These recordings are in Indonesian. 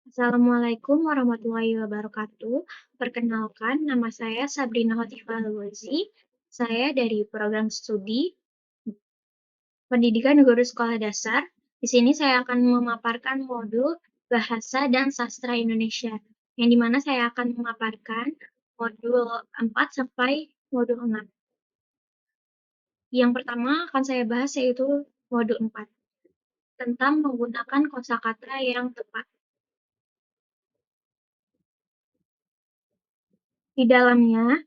Assalamualaikum warahmatullahi wabarakatuh. Perkenalkan, nama saya Sabrina Hotifah Luazi. Saya dari program studi Pendidikan Guru Sekolah Dasar. Di sini saya akan memaparkan modul Bahasa dan Sastra Indonesia, yang dimana saya akan memaparkan modul 4 sampai modul 6. Yang pertama akan saya bahas yaitu modul 4, tentang menggunakan kosakata yang tepat. Di dalamnya,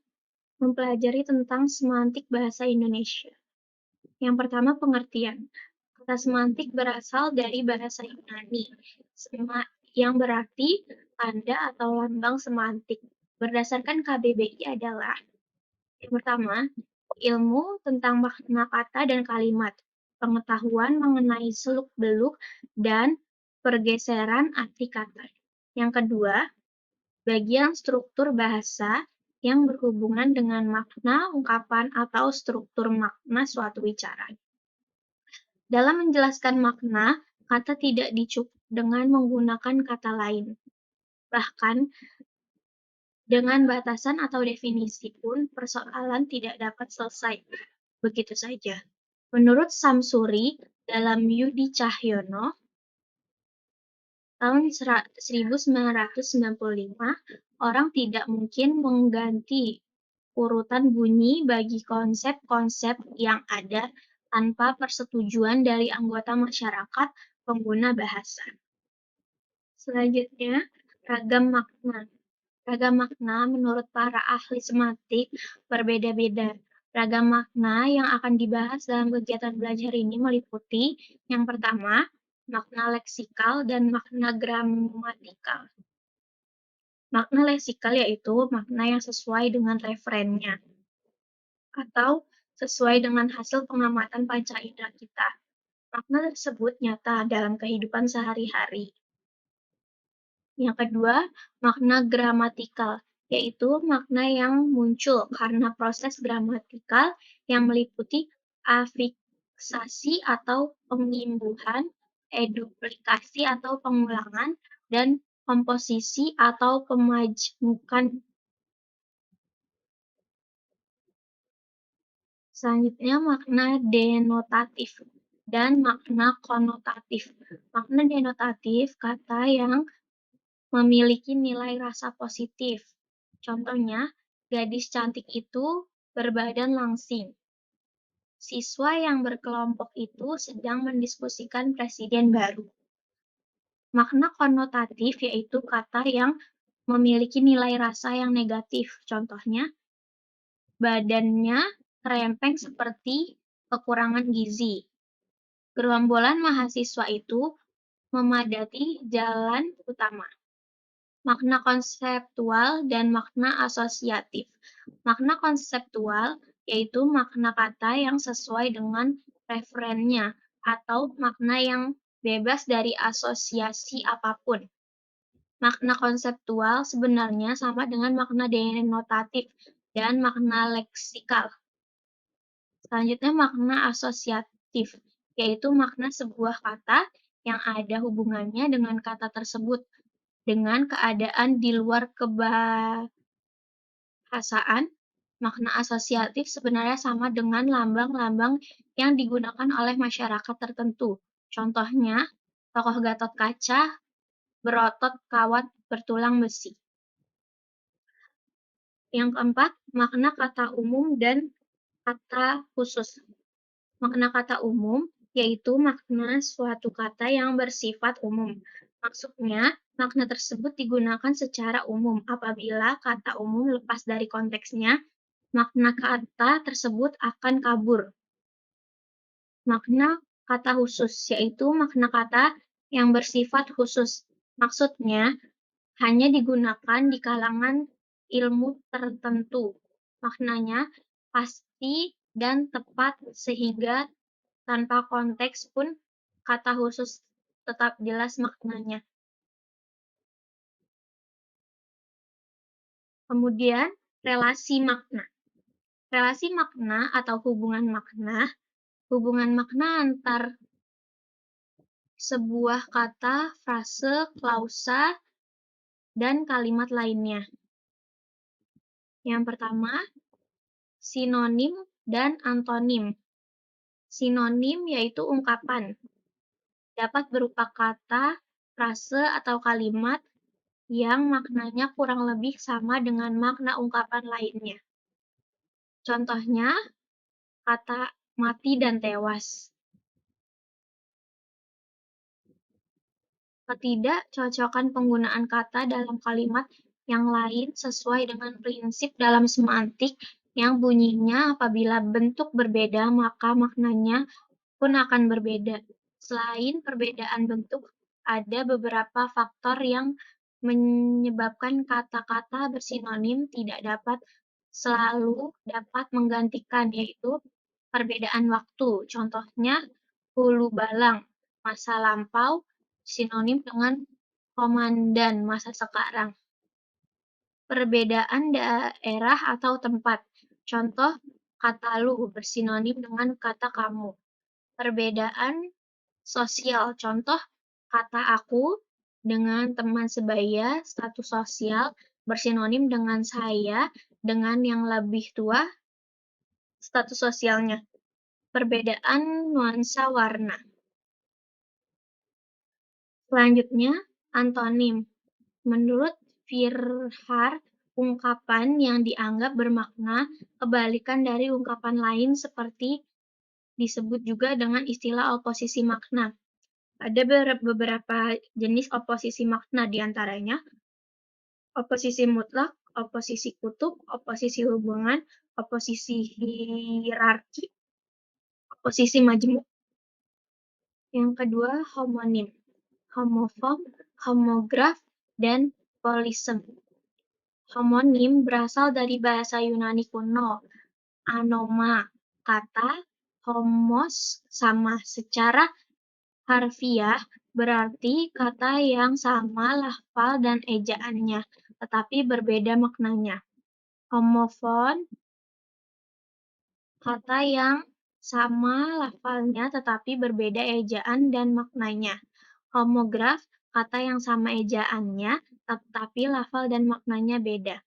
mempelajari tentang semantik bahasa Indonesia. Yang pertama, pengertian. Kata semantik berasal dari bahasa Yunani, yang berarti tanda atau lambang semantik. Berdasarkan KBBI adalah yang pertama, ilmu tentang makna kata dan kalimat, pengetahuan mengenai seluk-beluk dan pergeseran arti kata. Yang kedua, bagian struktur bahasa yang berhubungan dengan makna, ungkapan, atau struktur makna suatu bicara. Dalam menjelaskan makna, kata tidak dicukup dengan menggunakan kata lain. Bahkan, dengan batasan atau definisi pun persoalan tidak dapat selesai begitu saja. Menurut Samsuri, dalam Yudi Cahyono, tahun 1995, orang tidak mungkin mengganti urutan bunyi bagi konsep-konsep yang ada tanpa persetujuan dari anggota masyarakat pengguna bahasa. Selanjutnya, ragam makna. Ragam makna menurut para ahli semantik berbeda-beda. Ragam makna yang akan dibahas dalam kegiatan belajar ini meliputi yang pertama, makna leksikal dan makna gramatikal. Makna leksikal yaitu makna yang sesuai dengan referennya atau sesuai dengan hasil pengamatan panca indera kita. Makna tersebut nyata dalam kehidupan sehari-hari. Yang kedua, makna gramatikal, yaitu makna yang muncul karena proses gramatikal yang meliputi afiksasi atau pengimbuhan, eduplikasi atau pengulangan, dan komposisi atau pemajmukan. Selanjutnya, makna denotatif dan makna konotatif. Makna denotatif kata yang memiliki nilai rasa positif. Contohnya, gadis cantik itu berbadan langsing. Siswa yang berkelompok itu sedang mendiskusikan presiden baru. Makna konotatif yaitu kata yang memiliki nilai rasa yang negatif. Contohnya, badannya kerempeng seperti kekurangan gizi. Gerombolan mahasiswa itu memadati jalan utama. Makna konseptual dan makna asosiatif. Makna konseptual yaitu makna kata yang sesuai dengan referennya atau makna yang bebas dari asosiasi apapun. Makna konseptual sebenarnya sama dengan makna denotatif dan makna leksikal. Selanjutnya makna asosiatif, yaitu makna sebuah kata yang ada hubungannya dengan kata tersebut dengan keadaan di luar kebahasaan. Makna asosiatif sebenarnya sama dengan lambang-lambang yang digunakan oleh masyarakat tertentu. Contohnya, tokoh Gatot Kaca berotot kawat bertulang besi. Yang keempat, makna kata umum dan kata khusus. Makna kata umum yaitu makna suatu kata yang bersifat umum. Maksudnya, makna tersebut digunakan secara umum. Apabila kata umum lepas dari konteksnya, makna kata tersebut akan kabur. Makna kata khusus yaitu makna kata yang bersifat khusus. Maksudnya, hanya digunakan di kalangan ilmu tertentu. Maknanya pasti dan tepat sehingga tanpa konteks pun kata khusus tetap jelas maknanya. Kemudian, relasi makna. Relasi makna atau hubungan makna antar sebuah kata, frase, klausa, dan kalimat lainnya. Yang pertama, sinonim dan antonim. Sinonim yaitu ungkapan, dapat berupa kata, frase, atau kalimat yang maknanya kurang lebih sama dengan makna ungkapan lainnya. Contohnya, kata mati dan tewas. Ketidakcocokan penggunaan kata dalam kalimat yang lain sesuai dengan prinsip dalam semantik yang bunyinya apabila bentuk berbeda maka maknanya pun akan berbeda. Selain perbedaan bentuk, ada beberapa faktor yang menyebabkan kata-kata bersinonim tidak dapat selalu dapat menggantikan, yaitu perbedaan waktu. Contohnya, hulu balang, masa lampau, sinonim dengan komandan, masa sekarang. Perbedaan daerah atau tempat. Contoh, kata lu bersinonim dengan kata kamu. Perbedaan sosial. Contoh, kata aku dengan teman sebaya, status sosial bersinonim dengan saya dengan yang lebih tua, status sosialnya. Perbedaan nuansa warna. Selanjutnya, antonim. Menurut Firhar, ungkapan yang dianggap bermakna kebalikan dari ungkapan lain seperti disebut juga dengan istilah oposisi makna. Ada beberapa jenis oposisi makna, diantaranya oposisi mutlak, oposisi kutub, oposisi hubungan, oposisi hierarki, oposisi majmuk. Yang kedua, homonim, homofom, homograf, dan polisem. Homonim berasal dari bahasa Yunani kuno, anoma, kata homos sama. Secara harfiah berarti kata yang sama lafal dan ejaannya, tetapi berbeda maknanya. Homofon, kata yang sama lafalnya tetapi berbeda ejaan dan maknanya. Homograf, kata yang sama ejaannya tetapi lafal dan maknanya beda.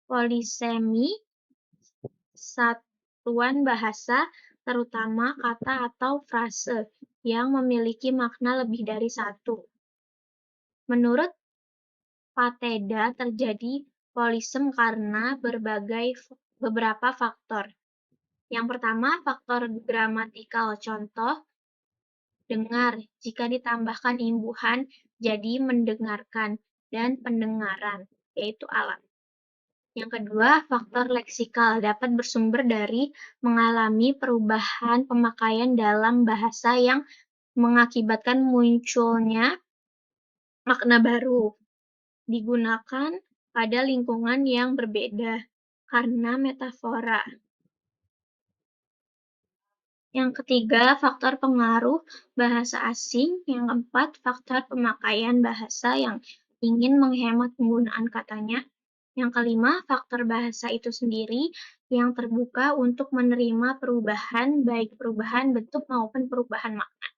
Polisemi, satuan bahasa, terutama kata atau frase yang memiliki makna lebih dari satu. Menurut Pateda terjadi polisem karena beberapa faktor. Yang pertama, faktor gramatikal. Contoh, dengar jika ditambahkan imbuhan jadi mendengarkan dan pendengaran, yaitu alat. Yang kedua, faktor leksikal dapat bersumber dari mengalami perubahan pemakaian dalam bahasa yang mengakibatkan munculnya makna baru, digunakan pada lingkungan yang berbeda karena metafora. Yang ketiga, faktor pengaruh bahasa asing. Yang keempat, faktor pemakaian bahasa yang ingin menghemat penggunaan katanya. Yang kelima, faktor bahasa itu sendiri yang terbuka untuk menerima perubahan, baik perubahan bentuk maupun perubahan makna.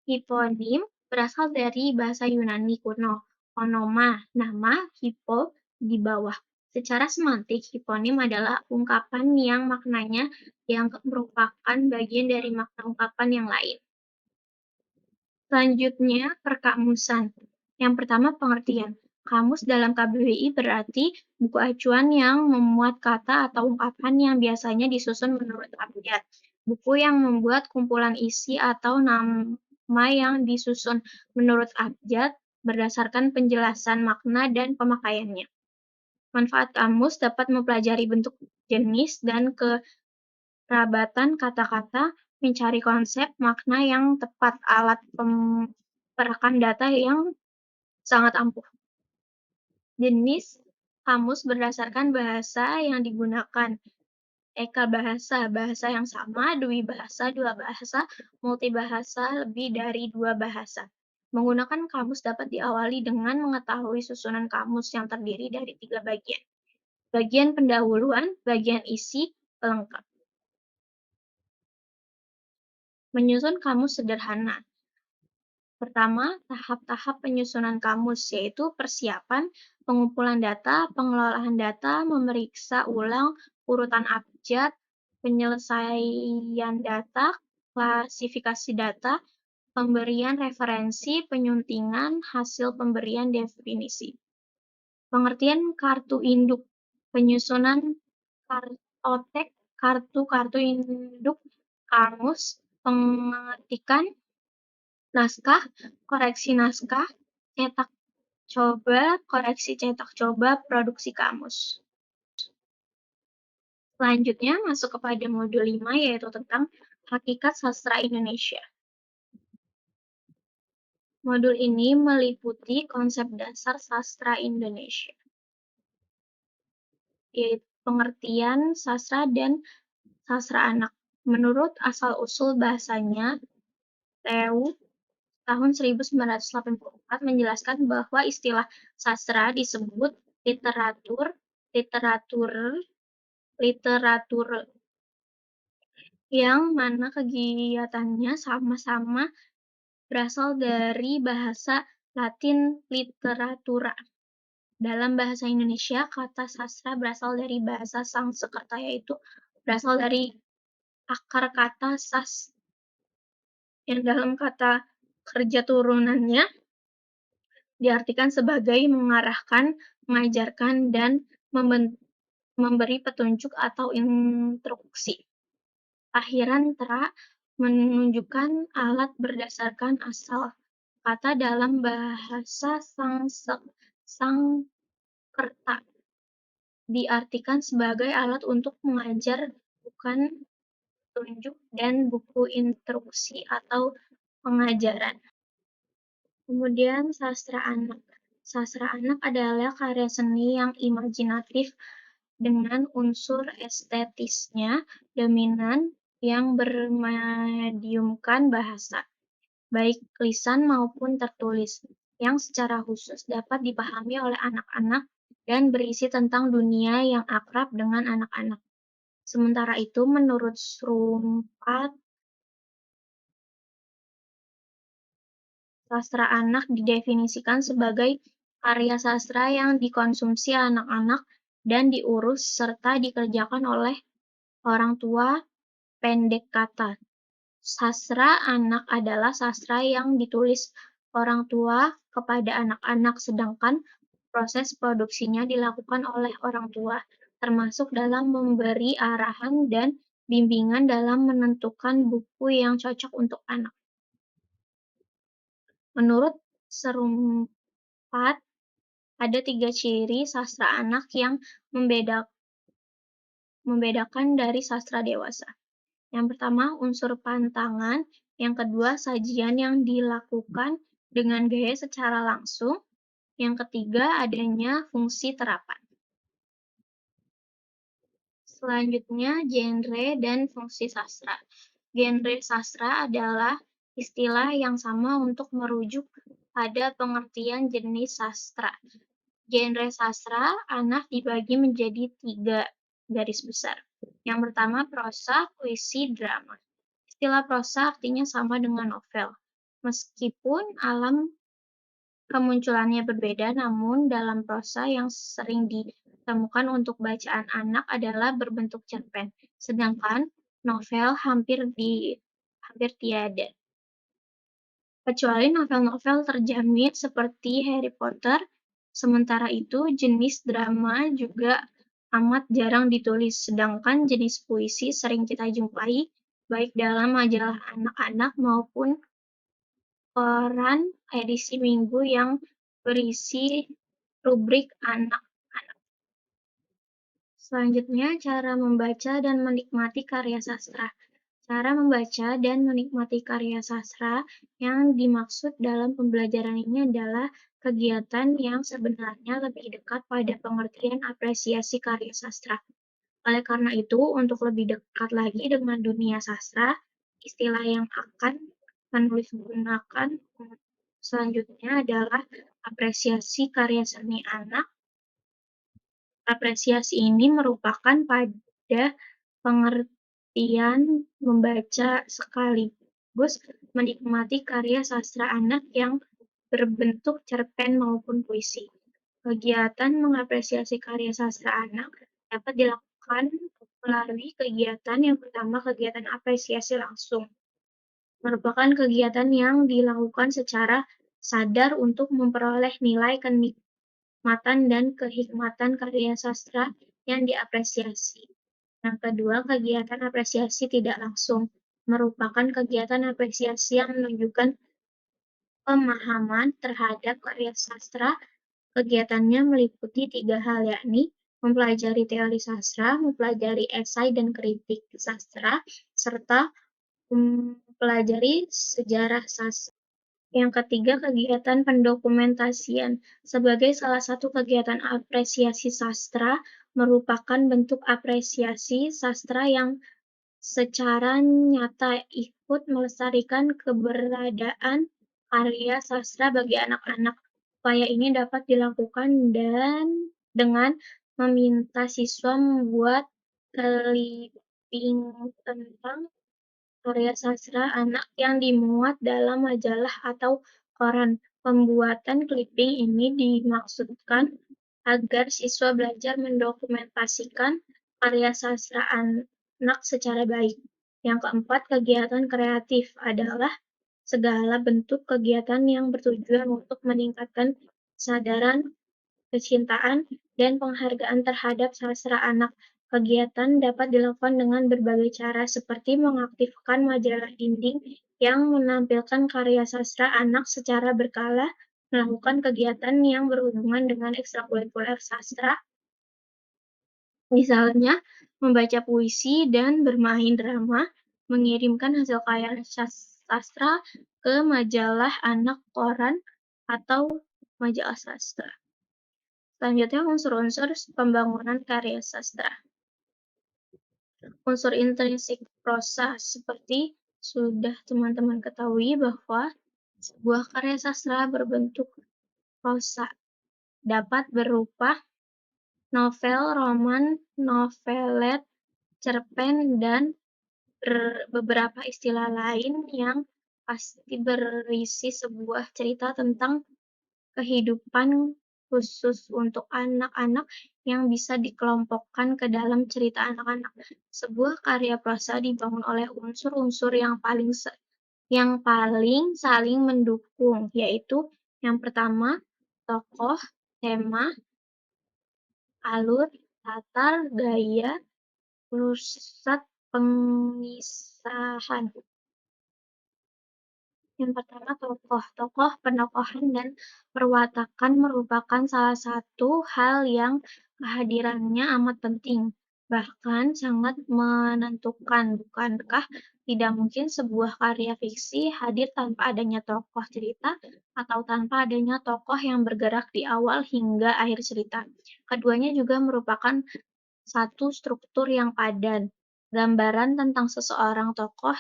Hiponim berasal dari bahasa Yunani kuno, onoma, nama, hipo, di bawah. Secara semantik, hiponim adalah ungkapan yang maknanya yang merupakan bagian dari makna ungkapan yang lain. Selanjutnya, perkamusan. Yang pertama, pengertian. Kamus dalam KBBI berarti buku acuan yang memuat kata atau ungkapan yang biasanya disusun menurut abjad. Buku yang membuat kumpulan isi atau nama yang disusun menurut abjad berdasarkan penjelasan makna dan pemakaiannya. Manfaat kamus dapat mempelajari bentuk, jenis, dan kerabatan kata-kata, mencari konsep, makna yang tepat, alat perakam data yang sangat ampuh. Jenis kamus berdasarkan bahasa yang digunakan. Eka bahasa, bahasa yang sama, dwi bahasa, dua bahasa, multibahasa, lebih dari dua bahasa. Menggunakan kamus dapat diawali dengan mengetahui susunan kamus yang terdiri dari 3 bagian. Bagian pendahuluan, bagian isi, pelengkap. Menyusun kamus sederhana. Pertama, tahap-tahap penyusunan kamus, yaitu persiapan, pengumpulan data, pengelolaan data, memeriksa ulang urutan abjad, penyelesaian data, klasifikasi data, pemberian referensi, penyuntingan, hasil pemberian definisi. Pengertian kartu induk, penyusunan kartotek, kartu-kartu induk kamus, pengetikan naskah, koreksi naskah, cetak coba, koreksi cetak coba, produksi kamus. Selanjutnya masuk kepada modul 5 yaitu tentang hakikat sastra Indonesia. Modul ini meliputi konsep dasar sastra Indonesia, yaitu pengertian sastra dan sastra anak. Menurut asal-usul bahasanya, Tew tahun 1984 menjelaskan bahwa istilah sastra disebut literatur, literatur, literatur yang mana kegiatannya sama-sama berasal dari bahasa Latin literatura. Dalam bahasa Indonesia, kata sastra berasal dari bahasa Sanskerta, yaitu berasal dari akar kata sas, yang dalam kata kerja turunannya diartikan sebagai mengarahkan, mengajarkan, dan memberi petunjuk atau instruksi. Akhiran "tra" menunjukkan alat berdasarkan asal kata dalam bahasa Sanskerta, diartikan sebagai alat untuk mengajar, bukan petunjuk, dan buku instruksi atau pengajaran. Kemudian sastra anak. Sastra anak adalah karya seni yang imajinatif dengan unsur estetisnya dominan yang bermediumkan bahasa, baik lisan maupun tertulis, yang secara khusus dapat dipahami oleh anak-anak dan berisi tentang dunia yang akrab dengan anak-anak. Sementara itu, menurut Srumpat, sastra anak didefinisikan sebagai karya sastra yang dikonsumsi anak-anak dan diurus serta dikerjakan oleh orang tua. Pendek kata, sastra anak adalah sastra yang ditulis orang tua kepada anak-anak, sedangkan proses produksinya dilakukan oleh orang tua, termasuk dalam memberi arahan dan bimbingan dalam menentukan buku yang cocok untuk anak. Menurut Serumpat, ada 3 ciri sastra anak yang membedakan dari sastra dewasa. Yang pertama, unsur pantangan. Yang kedua, sajian yang dilakukan dengan gaya secara langsung. Yang ketiga, adanya fungsi terapan. Selanjutnya, genre dan fungsi sastra. Genre sastra adalah istilah yang sama untuk merujuk pada pengertian jenis sastra. Genre sastra anak dibagi menjadi 3 garis besar. Yang pertama, prosa, puisi, drama. Istilah prosa artinya sama dengan novel. Meskipun alam kemunculannya berbeda, namun dalam prosa yang sering ditemukan untuk bacaan anak adalah berbentuk cerpen, sedangkan novel hampir tiada. Kecuali novel-novel terjamin seperti Harry Potter. Sementara itu, jenis drama juga amat jarang ditulis, sedangkan jenis puisi sering kita jumpai baik dalam majalah anak-anak maupun koran edisi minggu yang berisi rubrik anak-anak. Selanjutnya, cara membaca dan menikmati karya sastra. Cara membaca dan menikmati karya sastra yang dimaksud dalam pembelajaran ini adalah kegiatan yang sebenarnya lebih dekat pada pengertian apresiasi karya sastra. Oleh karena itu, untuk lebih dekat lagi dengan dunia sastra, istilah yang akan penulis gunakan selanjutnya adalah apresiasi karya seni anak. Apresiasi ini merupakan pada pengertian membaca sekali sekaligus menikmati karya sastra anak yang berbentuk cerpen maupun puisi. Kegiatan mengapresiasi karya sastra anak dapat dilakukan melalui kegiatan yang pertama, kegiatan apresiasi langsung, merupakan kegiatan yang dilakukan secara sadar untuk memperoleh nilai kenikmatan dan kehikmatan karya sastra yang diapresiasi. Yang kedua, kegiatan apresiasi tidak langsung merupakan kegiatan apresiasi yang menunjukkan pemahaman terhadap karya sastra. Kegiatannya meliputi 3 hal, yakni mempelajari teori sastra, mempelajari esai dan kritik sastra, serta mempelajari sejarah sastra. Yang ketiga, kegiatan pendokumentasian. Sebagai salah satu kegiatan apresiasi sastra, merupakan bentuk apresiasi sastra yang secara nyata ikut melestarikan keberadaan karya sastra bagi anak-anak. Upaya ini dapat dilakukan dengan meminta siswa membuat clipping tentang karya sastra anak yang dimuat dalam majalah atau koran. Pembuatan clipping ini dimaksudkan agar siswa belajar mendokumentasikan karya sastra anak secara baik. Yang keempat, kegiatan kreatif adalah segala bentuk kegiatan yang bertujuan untuk meningkatkan kesadaran, kecintaan, dan penghargaan terhadap sastra anak. Kegiatan dapat dilakukan dengan berbagai cara, seperti mengaktifkan majalah dinding yang menampilkan karya sastra anak secara berkala, melakukan kegiatan yang berhubungan dengan ekstrakurikuler sastra, misalnya membaca puisi dan bermain drama, mengirimkan hasil karya sastra ke majalah anak, koran, atau majalah sastra. Selanjutnya, unsur-unsur pembangunan karya sastra. Unsur intrinsik prosa, seperti sudah teman-teman ketahui bahwa sebuah karya sastra berbentuk prosa dapat berupa novel, roman, novelet, cerpen, dan beberapa istilah lain yang pasti berisi sebuah cerita tentang kehidupan khusus untuk anak-anak yang bisa dikelompokkan ke dalam cerita anak-anak. Sebuah karya prosa dibangun oleh unsur-unsur yang paling saling mendukung, yaitu yang pertama, tokoh, tema, alur, latar, gaya, pusat pengisahan. Yang pertama, tokoh. Tokoh, penokohan, dan perwatakan merupakan salah satu hal yang kehadirannya amat penting, bahkan sangat menentukan. Bukankah tidak mungkin sebuah karya fiksi hadir tanpa adanya tokoh cerita atau tanpa adanya tokoh yang bergerak di awal hingga akhir cerita? Keduanya juga merupakan satu struktur yang padan, gambaran tentang seseorang tokoh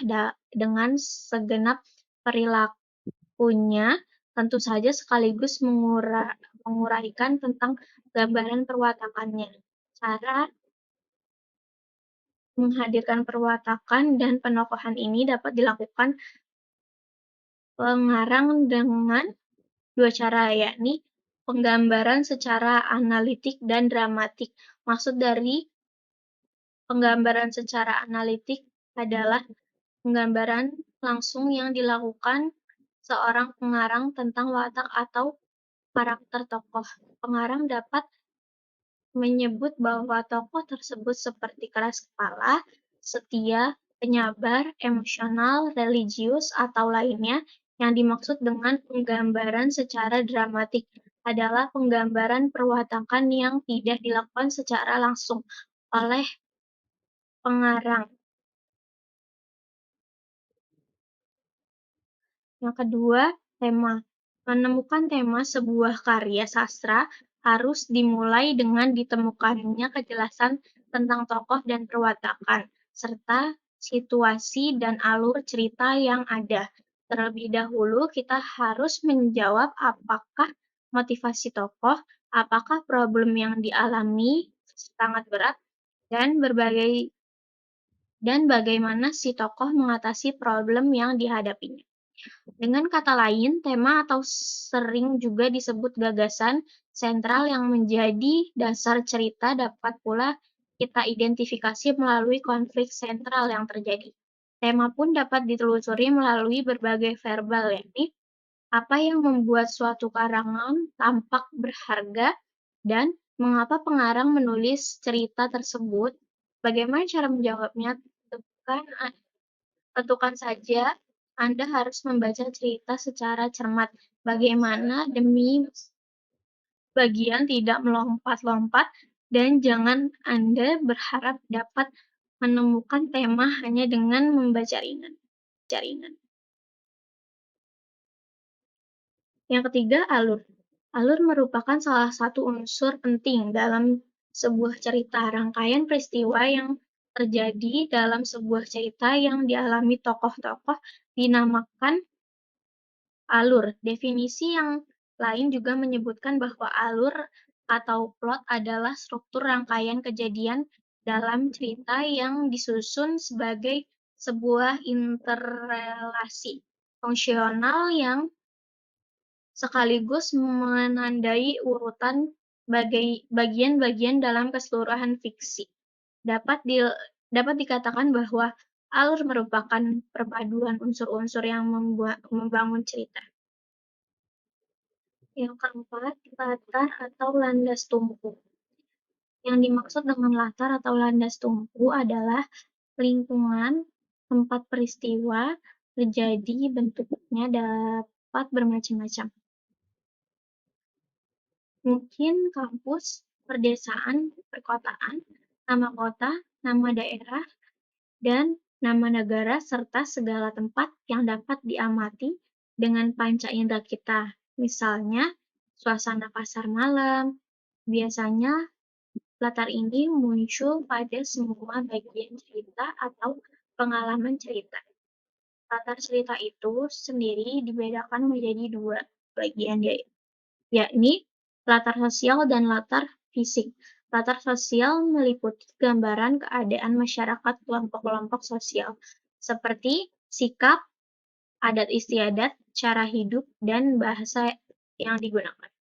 dengan segenap perilakunya, tentu saja sekaligus menguraikan tentang gambaran perwatakannya. Cara menghadirkan perwatakan dan penokohan ini dapat dilakukan pengarang dengan dua cara, yakni penggambaran secara analitik dan dramatik. Maksud dari penggambaran secara analitik adalah penggambaran langsung yang dilakukan seorang pengarang tentang watak atau karakter tokoh. Pengarang dapat menyebut bahwa tokoh tersebut seperti keras kepala, setia, penyabar, emosional, religius, atau lainnya. Yang dimaksud dengan penggambaran secara dramatik adalah penggambaran perwatakan yang tidak dilakukan secara langsung oleh pengarang. Yang kedua, tema. Menemukan tema sebuah karya sastra harus dimulai dengan ditemukannya kejelasan tentang tokoh dan perwatakan, serta situasi dan alur cerita yang ada. Terlebih dahulu, kita harus menjawab apakah motivasi tokoh, apakah problem yang dialami sangat berat, dan berbagai dan bagaimana si tokoh mengatasi problem yang dihadapinya. Dengan kata lain, tema atau sering juga disebut gagasan sentral yang menjadi dasar cerita dapat pula kita identifikasi melalui konflik sentral yang terjadi. Tema pun dapat ditelusuri melalui berbagai verbal, yakni apa yang membuat suatu karangan tampak berharga dan mengapa pengarang menulis cerita tersebut. Bagaimana cara menjawabnya? Tentukan Tentukan saja Anda harus membaca cerita secara cermat, bagaimana demi bagian tidak melompat-lompat, dan jangan Anda berharap dapat menemukan tema hanya dengan membaca ringan. Yang ketiga, alur. Alur merupakan salah satu unsur penting dalam sebuah cerita. Rangkaian peristiwa yang terjadi dalam sebuah cerita yang dialami tokoh-tokoh dinamakan alur. Definisi yang lain juga menyebutkan bahwa alur atau plot adalah struktur rangkaian kejadian dalam cerita yang disusun sebagai sebuah interrelasi fungsional yang sekaligus menandai urutan bagian-bagian dalam keseluruhan fiksi. Dapat dikatakan bahwa alur merupakan perpaduan unsur-unsur yang membangun cerita. Yang keempat, latar atau landas tumpu. Yang dimaksud dengan latar atau landas tumpu adalah lingkungan tempat peristiwa terjadi. Bentuknya dapat bermacam-macam. Mungkin kampus, perdesaan, perkotaan, nama kota, nama daerah, dan nama negara, serta segala tempat yang dapat diamati dengan panca indera kita. Misalnya, suasana pasar malam. Biasanya, latar ini muncul pada semua bagian cerita atau pengalaman cerita. Latar cerita itu sendiri dibedakan menjadi dua bagian, yakni latar sosial dan latar fisik. Latar sosial meliputi gambaran keadaan masyarakat kelompok-kelompok sosial, seperti sikap, adat istiadat, cara hidup, dan bahasa yang digunakan.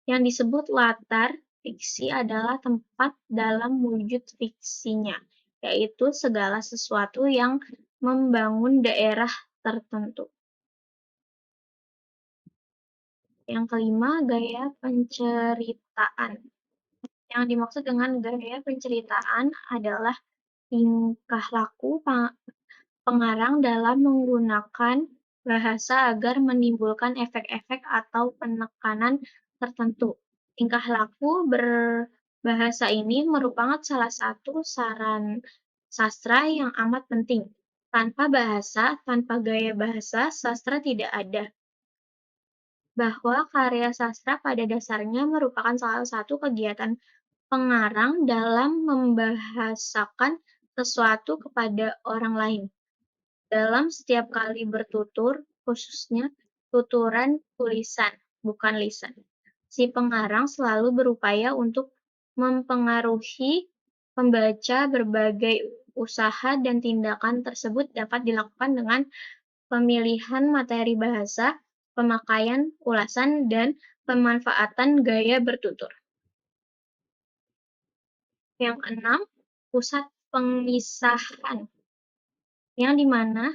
Yang disebut latar fiksi adalah tempat dalam wujud fiksinya, yaitu segala sesuatu yang membangun daerah tertentu. Yang kelima, gaya penceritaan. Yang dimaksud dengan gaya penceritaan adalah tingkah laku pengarang dalam menggunakan bahasa agar menimbulkan efek-efek atau penekanan tertentu. Tingkah laku berbahasa ini merupakan salah satu saran sastra yang amat penting. Tanpa bahasa, tanpa gaya bahasa, sastra tidak ada. Bahwa karya sastra pada dasarnya merupakan salah satu kegiatan pengarang dalam membahasakan sesuatu kepada orang lain. Dalam setiap kali bertutur, khususnya tuturan tulisan, bukan lisan, si pengarang selalu berupaya untuk mempengaruhi pembaca. Berbagai usaha dan tindakan tersebut dapat dilakukan dengan pemilihan materi bahasa, pemakaian ulasan, dan pemanfaatan gaya bertutur. Yang keenam, pusat pengisahan, yang dimana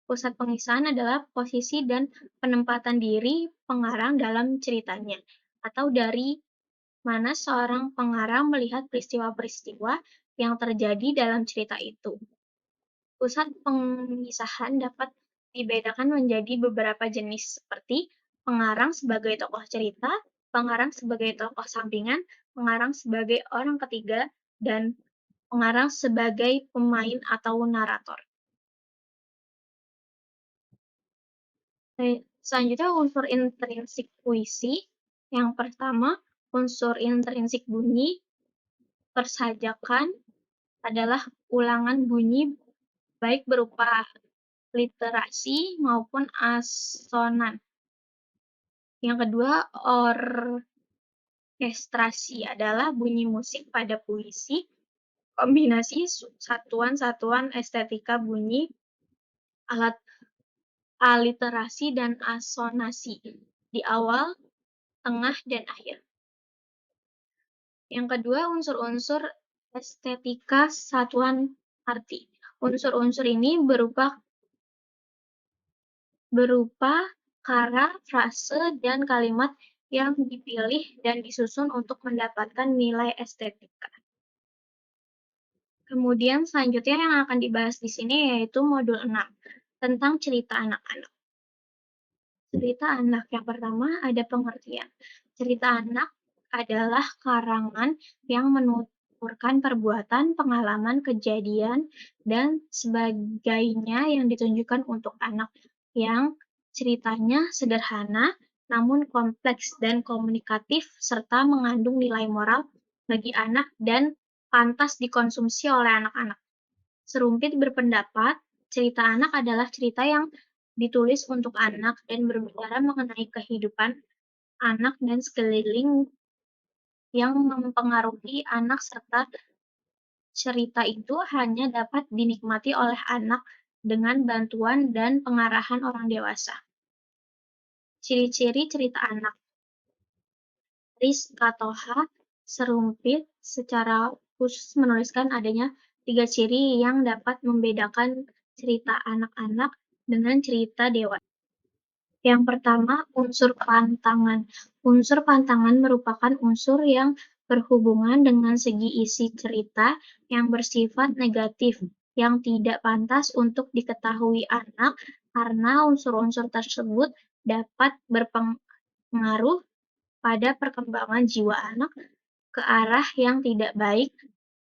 pusat pengisahan adalah posisi dan penempatan diri pengarang dalam ceritanya, atau dari mana seorang pengarang melihat peristiwa-peristiwa yang terjadi dalam cerita itu. Pusat pengisahan dapat dibedakan menjadi beberapa jenis, seperti pengarang sebagai tokoh cerita, pengarang sebagai tokoh sampingan, pengarang sebagai orang ketiga, dan pengarang sebagai pemain atau narator. Selanjutnya, unsur intrinsik puisi. Yang pertama, unsur intrinsik bunyi. Persajakan adalah ulangan bunyi baik berupa literasi maupun asonan. Yang kedua, orkestrasi adalah bunyi musik pada puisi. kombinasi satuan-satuan estetika bunyi, alat aliterasi, dan asonasi di awal, tengah, dan akhir. Yang kedua, unsur-unsur estetika satuan arti. Unsur-unsur ini berupa kata, frase, dan kalimat yang dipilih dan disusun untuk mendapatkan nilai estetika. Kemudian selanjutnya yang akan dibahas di sini yaitu modul 6 tentang cerita anak-anak. Cerita anak yang pertama ada pengertian. Cerita anak adalah karangan yang menuturkan perbuatan, pengalaman, kejadian, dan sebagainya yang ditunjukkan untuk anak yang ceritanya sederhana namun kompleks dan komunikatif serta mengandung nilai moral bagi anak dan pantas dikonsumsi oleh anak-anak. Serumpit berpendapat, cerita anak adalah cerita yang ditulis untuk anak dan berbicara mengenai kehidupan anak dan sekeliling yang mempengaruhi anak serta cerita itu hanya dapat dinikmati oleh anak dengan bantuan dan pengarahan orang dewasa. Ciri-ciri cerita anak. Rizka Toha Serumpit secara khusus menuliskan adanya 3 ciri yang dapat membedakan cerita anak-anak dengan cerita dewasa. Yang pertama, unsur pantangan. Unsur pantangan merupakan unsur yang berhubungan dengan segi isi cerita yang bersifat negatif, yang tidak pantas untuk diketahui anak karena unsur-unsur tersebut dapat berpengaruh pada perkembangan jiwa anak ke arah yang tidak baik.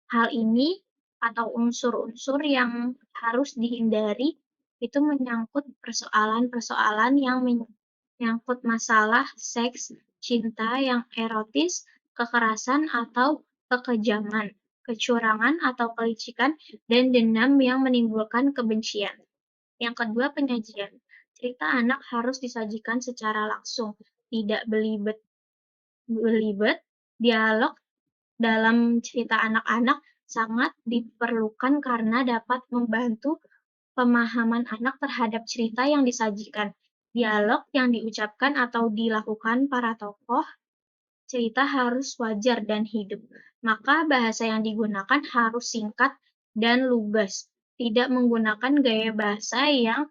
Hal ini atau unsur-unsur yang harus dihindari itu menyangkut persoalan-persoalan yang menyangkut masalah seks, cinta yang erotis, kekerasan atau kekejaman, kecurangan atau kelicikan, dan dendam yang menimbulkan kebencian. Yang kedua, penyajian. Cerita anak harus disajikan secara langsung, tidak belibet. Dialog dalam cerita anak-anak sangat diperlukan karena dapat membantu pemahaman anak terhadap cerita yang disajikan. Dialog yang diucapkan atau dilakukan para tokoh cerita harus wajar dan hidup. Maka bahasa yang digunakan harus singkat dan lugas, tidak menggunakan gaya bahasa yang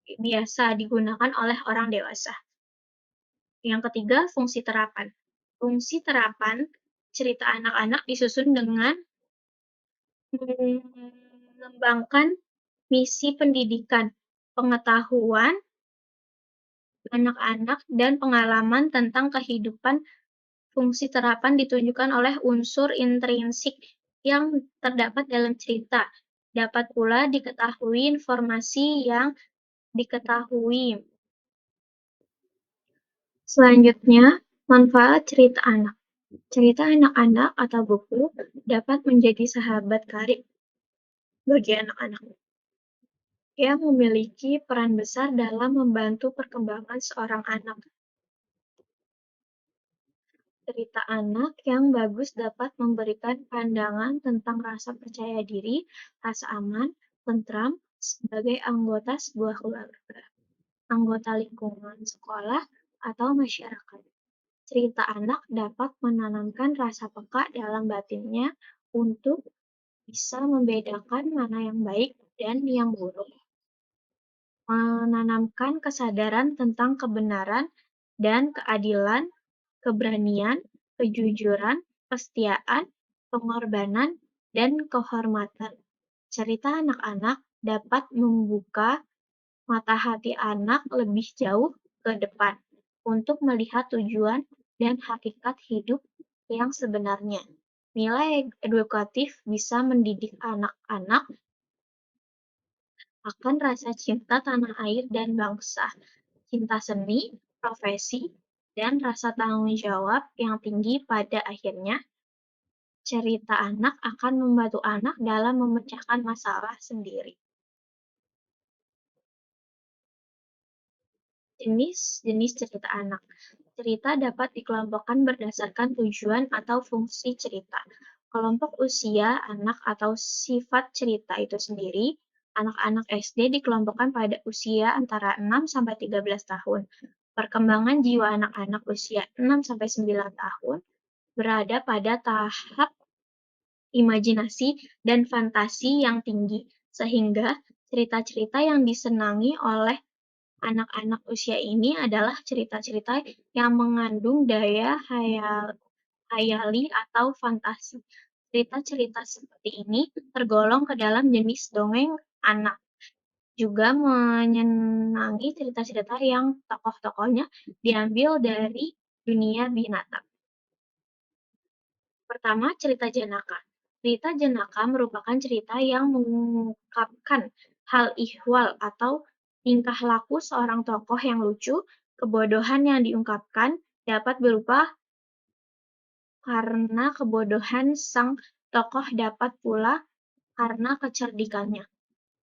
biasa digunakan oleh orang dewasa. Yang ketiga, fungsi terapan. Fungsi terapan cerita anak-anak disusun dengan mengembangkan misi pendidikan, pengetahuan anak-anak, dan pengalaman tentang kehidupan. Fungsi terapan ditunjukkan oleh unsur intrinsik yang terdapat dalam cerita. Dapat pula diketahui informasi yang diketahui. Selanjutnya, manfaat cerita anak. Cerita anak-anak atau buku dapat menjadi sahabat karib bagi anak-anak yang memiliki peran besar dalam membantu perkembangan seorang anak. Cerita anak yang bagus dapat memberikan pandangan tentang rasa percaya diri, rasa aman, tentram sebagai anggota sebuah keluarga, anggota lingkungan sekolah, atau masyarakat. Cerita anak dapat menanamkan rasa peka dalam batinnya untuk bisa membedakan mana yang baik dan yang buruk, menanamkan kesadaran tentang kebenaran dan keadilan, keberanian, kejujuran, kesetiaan, pengorbanan, dan kehormatan. Cerita anak-anak dapat membuka mata hati anak lebih jauh ke depan untuk melihat tujuan dan hakikat hidup yang sebenarnya. Nilai edukatif bisa mendidik anak-anak akan rasa cinta tanah air dan bangsa, cinta seni, profesi, dan rasa tanggung jawab yang tinggi. Pada akhirnya, cerita anak akan membantu anak dalam memecahkan masalah sendiri. Jenis-jenis cerita anak. Cerita dapat dikelompokkan berdasarkan tujuan atau fungsi cerita. Kelompok usia anak atau sifat cerita itu sendiri, anak-anak SD dikelompokkan pada usia antara 6 sampai 13 tahun. Perkembangan jiwa anak-anak usia 6 sampai 9 tahun berada pada tahap imajinasi dan fantasi yang tinggi, sehingga cerita-cerita yang disenangi oleh anak-anak usia ini adalah cerita-cerita yang mengandung daya hayali atau fantasi. Cerita-cerita seperti ini tergolong ke dalam jenis dongeng anak. Juga menyenangi cerita-cerita yang tokoh-tokohnya diambil dari dunia binatang. Pertama, cerita jenaka. Cerita jenaka merupakan cerita yang mengungkapkan hal ihwal atau tingkah laku seorang tokoh yang lucu. Kebodohan yang diungkapkan dapat berupa karena kebodohan sang tokoh, dapat pula karena kecerdikannya.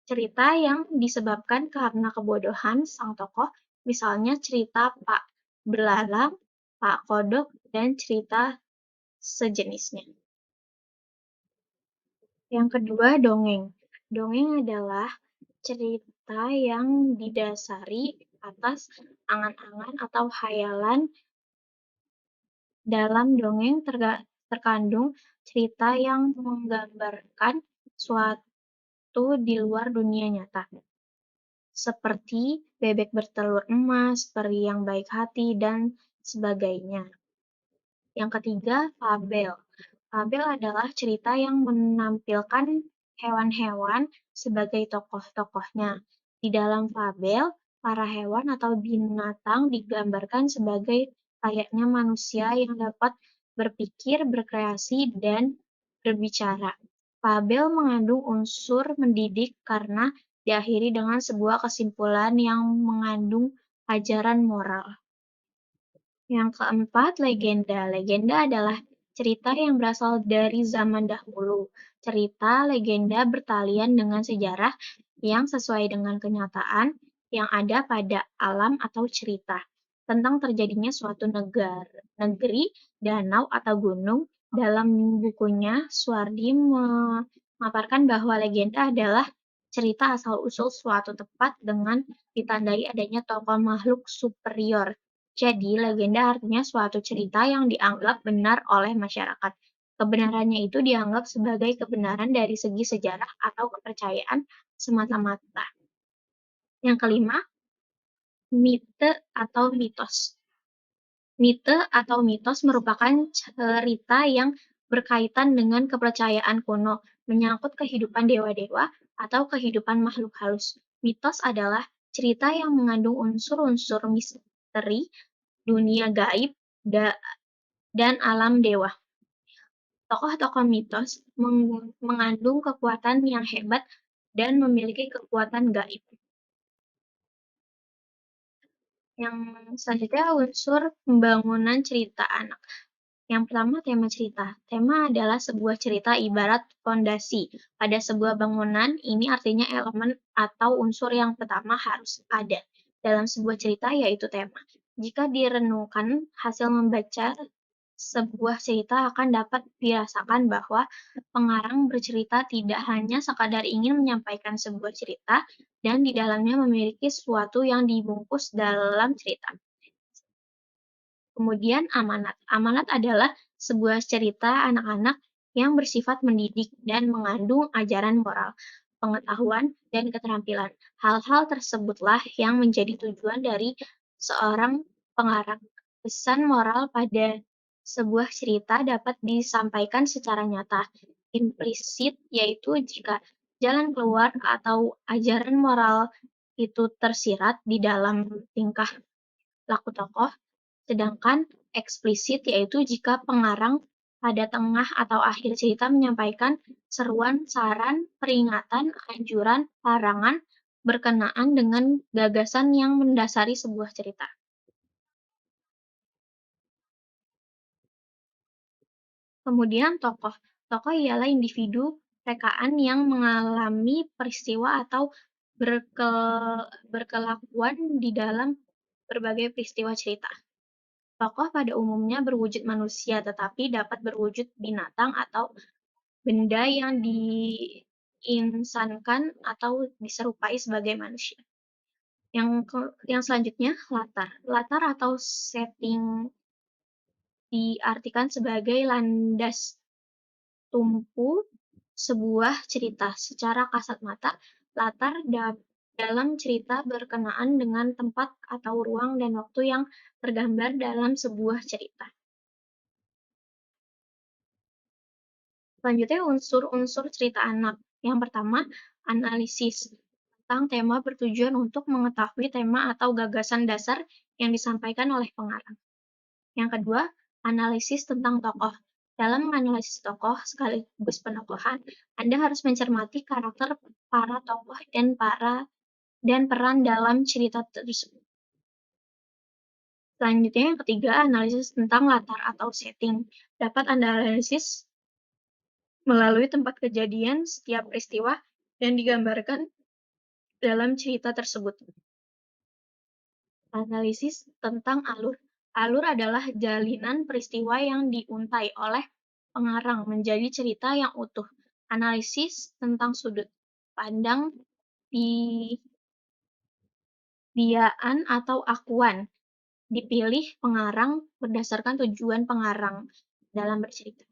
Cerita yang disebabkan karena kebodohan sang tokoh, misalnya cerita Pak Belalang, Pak Kodok, dan cerita sejenisnya. Yang kedua, dongeng. Dongeng adalah cerita yang didasari atas angan-angan atau khayalan. Dalam dongeng terkandung cerita yang menggambarkan suatu di luar dunia nyata, seperti bebek bertelur emas, peri yang baik hati, dan sebagainya. Yang ketiga, fabel. Fabel adalah cerita yang menampilkan hewan-hewan sebagai tokoh-tokohnya. Di dalam fabel, para hewan atau binatang digambarkan sebagai layaknya manusia yang dapat berpikir, berkreasi, dan berbicara. Fabel mengandung unsur mendidik karena diakhiri dengan sebuah kesimpulan yang mengandung ajaran moral. Yang keempat, legenda. Legenda adalah cerita yang berasal dari zaman dahulu. Cerita legenda bertalian dengan sejarah yang sesuai dengan kenyataan yang ada pada alam atau cerita tentang terjadinya suatu negeri, danau, atau gunung. Dalam bukunya, Suwardi memaparkan bahwa legenda adalah cerita asal-usul suatu tempat dengan ditandai adanya tokoh makhluk superior. Jadi, legenda artinya suatu cerita yang dianggap benar oleh masyarakat. Kebenarannya itu dianggap sebagai kebenaran dari segi sejarah atau kepercayaan semata-mata. Yang kelima, mite atau mitos. Mite atau mitos merupakan cerita yang berkaitan dengan kepercayaan kuno, menyangkut kehidupan dewa-dewa atau kehidupan makhluk halus. Mitos adalah cerita yang mengandung unsur-unsur misteri, dunia gaib, dan alam dewa. Tokoh-tokoh mitos mengandung kekuatan yang hebat dan memiliki kekuatan gaib. Yang selanjutnya, unsur pembangunan cerita anak. Yang pertama, tema cerita. Tema adalah sebuah cerita ibarat fondasi. Pada sebuah bangunan, ini artinya elemen atau unsur yang pertama harus ada dalam sebuah cerita, yaitu tema. Jika direnungkan, hasil membaca sebuah cerita akan dapat dirasakan bahwa pengarang bercerita tidak hanya sekadar ingin menyampaikan sebuah cerita, dan di dalamnya memiliki sesuatu yang dibungkus dalam cerita. Kemudian amanat. Amanat adalah sebuah cerita anak-anak yang bersifat mendidik dan mengandung ajaran moral, pengetahuan, dan keterampilan. Hal-hal tersebutlah yang menjadi tujuan dari seorang pengarang. Pesan moral pada sebuah cerita dapat disampaikan secara nyata, implisit, yaitu jika jalan keluar atau ajaran moral itu tersirat di dalam tingkah laku tokoh, sedangkan eksplisit yaitu jika pengarang pada tengah atau akhir cerita menyampaikan seruan, saran, peringatan, anjuran, larangan berkenaan dengan gagasan yang mendasari sebuah cerita. Kemudian tokoh. Tokoh ialah individu rekaan yang mengalami peristiwa atau berkelakuan di dalam berbagai peristiwa cerita. Tokoh pada umumnya berwujud manusia, tetapi dapat berwujud binatang atau benda yang diinsankan atau diserupai sebagai manusia. Yang selanjutnya latar. Latar atau setting diartikan sebagai landas tumpu sebuah cerita. Secara kasat mata, latar dalam cerita berkenaan dengan tempat atau ruang dan waktu yang tergambar dalam sebuah cerita. Selanjutnya unsur-unsur cerita anak. Yang pertama, analisis tentang tema bertujuan untuk mengetahui tema atau gagasan dasar yang disampaikan oleh pengarang. Yang kedua, analisis tentang tokoh. Dalam menganalisis tokoh sekaligus penokohan, Anda harus mencermati karakter para tokoh dan peran dalam cerita tersebut. Selanjutnya yang ketiga, analisis tentang latar atau setting. Dapat Anda analisis melalui tempat kejadian setiap peristiwa yang digambarkan dalam cerita tersebut. Analisis tentang alur. Alur adalah jalinan peristiwa yang diuntai oleh pengarang menjadi cerita yang utuh. Analisis tentang sudut pandang biaan atau akuan dipilih pengarang berdasarkan tujuan pengarang dalam bercerita.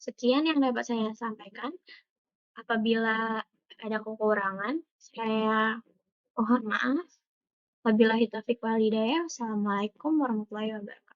Sekian yang dapat saya sampaikan. Apabila ada kekurangan, saya mohon maaf. Wabillahi taufiq wal hidayah. Wassalamualaikum warahmatullahi wabarakatuh.